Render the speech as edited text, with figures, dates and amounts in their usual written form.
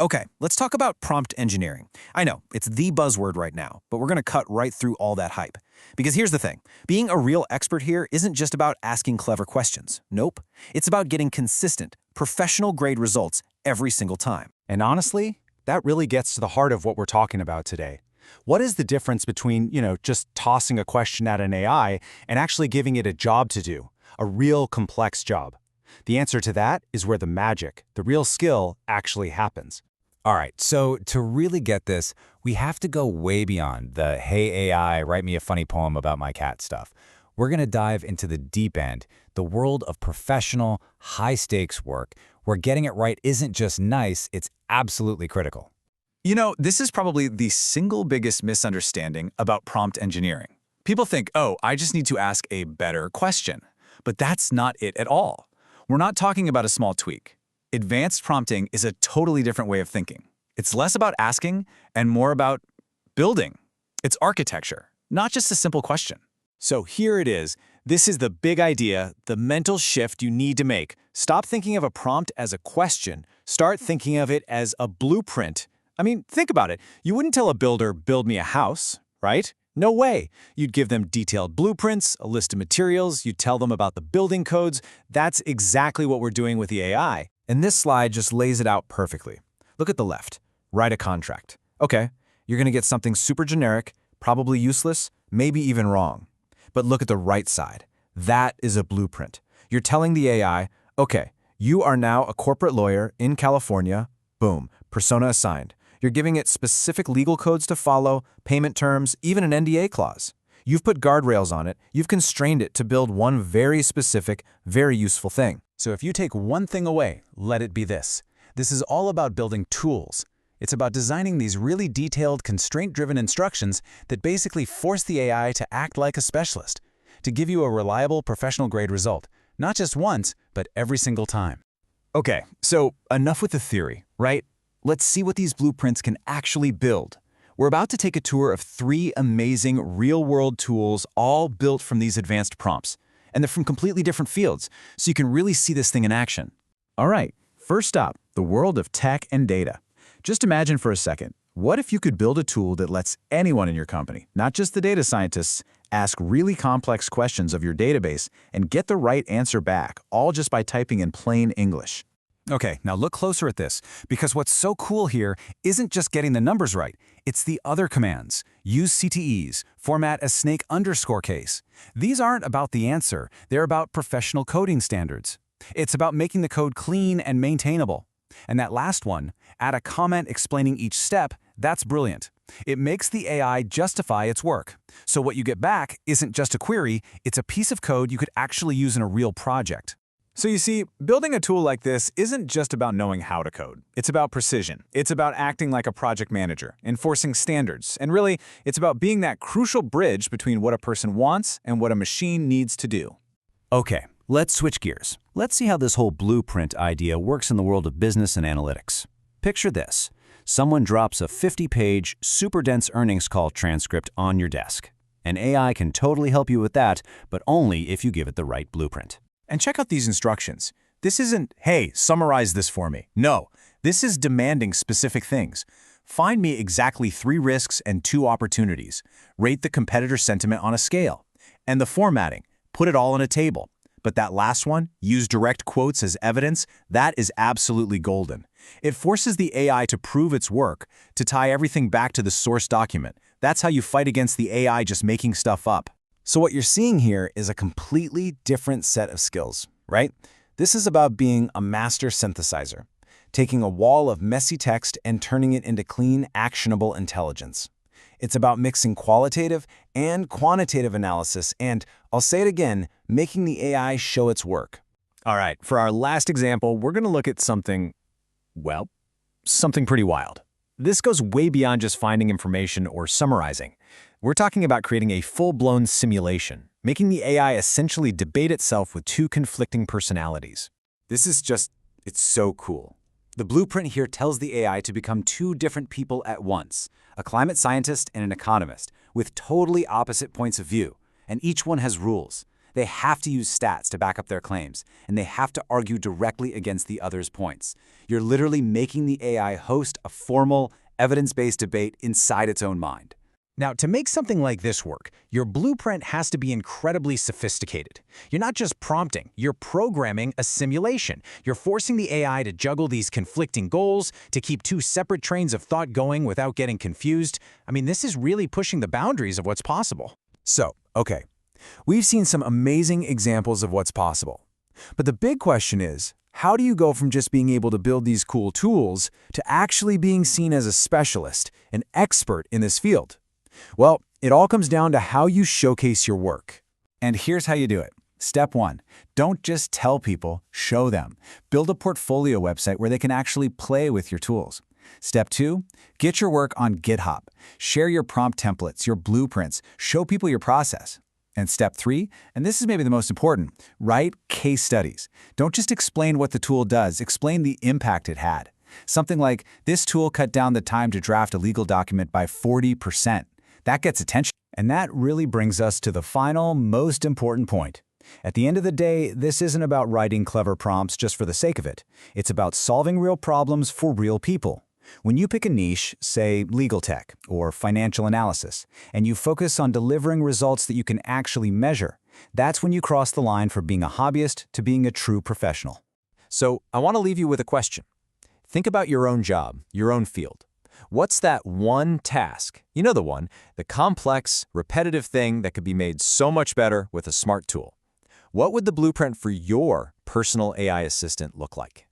Okay, let's talk about prompt engineering. I know, it's the buzzword right now, but we're going to cut right through all that hype. Because here's the thing, being a real expert here isn't just about asking clever questions. Nope. It's about getting consistent, professional-grade results every single time. And honestly, that really gets to the heart of what we're talking about today. What is the difference between, just tossing a question at an AI and actually giving it a job to do, a real complex job? The answer to that is where the magic, the real skill, actually happens. All right, so to really get this, we have to go way beyond the "Hey AI, write me a funny poem about my cat" stuff. We're going to dive into the deep end, the world of professional, high-stakes work, where getting it right isn't just nice, it's absolutely critical. You know, this is probably the single biggest misunderstanding about prompt engineering. People think, oh, I just need to ask a better question. But that's not it at all. We're not talking about a small tweak. Advanced prompting is a totally different way of thinking. It's less about asking and more about building. It's architecture, not just a simple question. So here it is. This is the big idea, the mental shift you need to make. Stop thinking of a prompt as a question. Start thinking of it as a blueprint. I mean, think about it. You wouldn't tell a builder, build me a house, right? No way. You'd give them detailed blueprints, a list of materials, you'd tell them about the building codes. That's exactly what we're doing with the AI. And this slide just lays it out perfectly. Look at the left. Write a contract. Okay, you're going to get something super generic, probably useless, maybe even wrong. But look at the right side. That is a blueprint. You're telling the AI, okay, you are now a corporate lawyer in California. Boom, persona assigned. You're giving it specific legal codes to follow, payment terms, even an NDA clause. You've put guardrails on it. You've constrained it to build one very specific, very useful thing. So if you take one thing away, let it be this. This is all about building tools. It's about designing these really detailed, constraint-driven instructions that basically force the AI to act like a specialist, to give you a reliable, professional-grade result, not just once, but every single time. Okay, so enough with the theory, right? Let's see what these blueprints can actually build. We're about to take a tour of 3 amazing real-world tools all built from these advanced prompts. And they're from completely different fields, so you can really see this thing in action. All right, first up, the world of tech and data. Just imagine for a second, what if you could build a tool that lets anyone in your company, not just the data scientists, ask really complex questions of your database and get the right answer back, all just by typing in plain English? Okay, now look closer at this, because what's so cool here isn't just getting the numbers right, it's the other commands. Use CTEs, format as snake_case. These aren't about the answer, they're about professional coding standards. It's about making the code clean and maintainable. And that last one, add a comment explaining each step, that's brilliant. It makes the AI justify its work. So what you get back isn't just a query, it's a piece of code you could actually use in a real project. So you see, building a tool like this isn't just about knowing how to code. It's about precision. It's about acting like a project manager, enforcing standards, and really, it's about being that crucial bridge between what a person wants and what a machine needs to do. Okay, let's switch gears. Let's see how this whole blueprint idea works in the world of business and analytics. Picture this. Someone drops a 50-page, super dense earnings call transcript on your desk. An AI can totally help you with that, but only if you give it the right blueprint. And check out these instructions. This isn't, hey, summarize this for me. No, this is demanding specific things. Find me exactly 3 risks and 2 opportunities. Rate the competitor sentiment on a scale. And the formatting, put it all in a table. But that last one, use direct quotes as evidence, that is absolutely golden. It forces the AI to prove its work, to tie everything back to the source document. That's how you fight against the AI just making stuff up. So what you're seeing here is a completely different set of skills, right? This is about being a master synthesizer, taking a wall of messy text and turning it into clean, actionable intelligence. It's about mixing qualitative and quantitative analysis and, I'll say it again, making the AI show its work. All right, for our last example, we're going to look at something pretty wild. This goes way beyond just finding information or summarizing. We're talking about creating a full-blown simulation, making the AI essentially debate itself with 2 conflicting personalities. This is it's so cool. The blueprint here tells the AI to become 2 different people at once, a climate scientist and an economist, with totally opposite points of view, and each one has rules. They have to use stats to back up their claims, and they have to argue directly against the other's points. You're literally making the AI host a formal, evidence-based debate inside its own mind. Now, to make something like this work, your blueprint has to be incredibly sophisticated. You're not just prompting, you're programming a simulation. You're forcing the AI to juggle these conflicting goals, to keep two separate trains of thought going without getting confused. I mean, this is really pushing the boundaries of what's possible. So, okay, we've seen some amazing examples of what's possible. But the big question is, how do you go from just being able to build these cool tools to actually being seen as a specialist, an expert in this field? Well, it all comes down to how you showcase your work. And here's how you do it. Step 1. Don't just tell people, show them. Build a portfolio website where they can actually play with your tools. Step 2. Get your work on GitHub. Share your prompt templates, your blueprints, show people your process. And step 3, and this is maybe the most important, write case studies. Don't just explain what the tool does, explain the impact it had. Something like, this tool cut down the time to draft a legal document by 40%. That gets attention. And that really brings us to the final, most important point. At the end of the day, this isn't about writing clever prompts just for the sake of it. It's about solving real problems for real people. When you pick a niche, say legal tech or financial analysis, and you focus on delivering results that you can actually measure, that's when you cross the line from being a hobbyist to being a true professional. So I want to leave you with a question. Think about your own job, your own field. What's that one task? You know the one, the complex, repetitive thing that could be made so much better with a smart tool. What would the blueprint for your personal AI assistant look like?